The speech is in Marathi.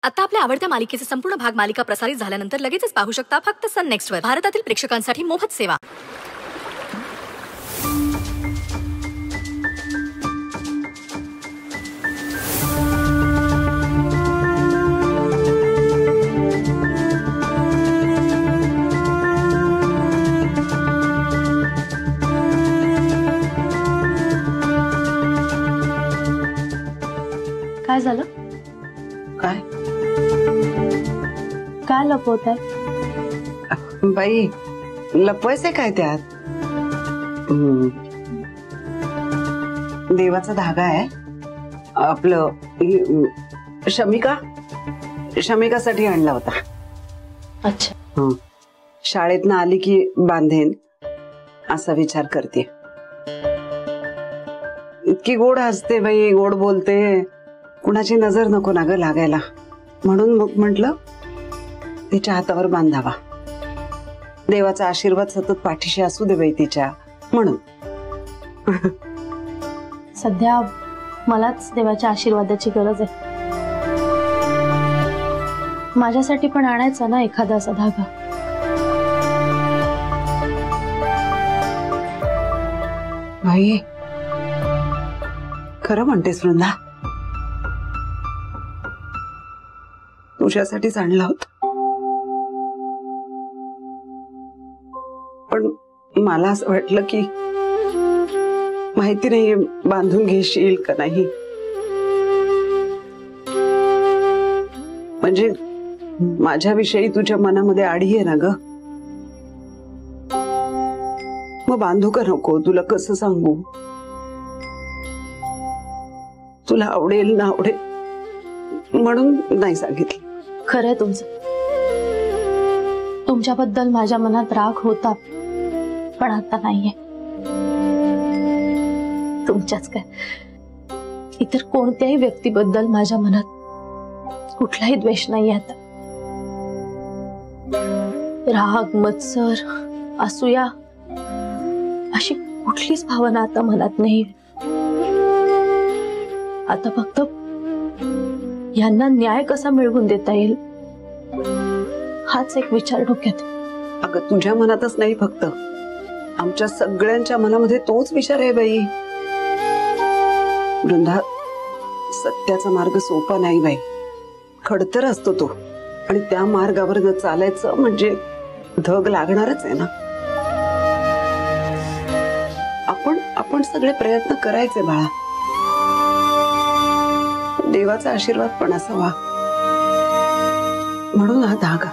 आता आपल्या आवडत्या मालिकेचे संपूर्ण भाग मालिका प्रसारित झाल्यानंतर लगेचच पाहू शकता फक्त सन नेक्स्ट वर. भारतातील प्रेक्षकांसाठी मोफत सेवा. काय झालं? काय काय लपवताय? बाई लपवायचे काय त्यात? देवाचा धागा आहे आपलं. शमिकासाठी आणला होता. अच्छा. शाळेतनं आली की बांधेन असा विचार करते. इतकी गोड हसते बाई, गोड बोलते, कुणाची नजर नको ना ग लागायला, म्हणून मग म्हंटल तिच्या हातावर बांधावा. देवाचा आशीर्वाद सतत पाठीशी असू दे बाई तिच्या, म्हणून. सध्या मलाच देवाच्या आशीर्वादाची गरज आहे. माझ्यासाठी पण आणायचा ना एखादा असा धागा. बाई खरं म्हणतेस वृंदा, तुझ्यासाठीच आणला होता. पण मला असं वाटलं की माहिती नाही बांधून घेशील का नाही. म्हणजे माझ्याविषयी तुझ्या मनामध्ये आढी आहे ना ग. मग बांधू का नको तुला कसं सांगू. तुला आवडेल ना आवडेल म्हणून नाही सांगितलं. खरंय तुमचं. तुमच्याबद्दल माझ्या मनात राग होता, पण आता नाहीये. तुमच्याच काय, इतर कोणत्याही व्यक्तीबद्दल माझ्या मनात कुठलाही द्वेष नाहीये आता. राग, मत्सर, असूया अशी कुठलीच भावना आता मनात नाही. आता फक्त यांना न्याय कसा मिळवून देता येईल हाच एक विचार डोक्यात. अगं तुझ्या मनातच नाही, फक्त आमच्या सगळ्यांच्या मनामध्ये तोच विचार आहे बाई. वृंदा, सत्याचा मार्ग सोपा नाही बाई, खडतर असतो तो, आणि त्या मार्गावर जर चालायचं म्हणजे धग लागणारच आहे ना. आपण सगळे प्रयत्न करायचे बाळा. देवाचा आशीर्वाद पण असावा, म्हणून हा धागा.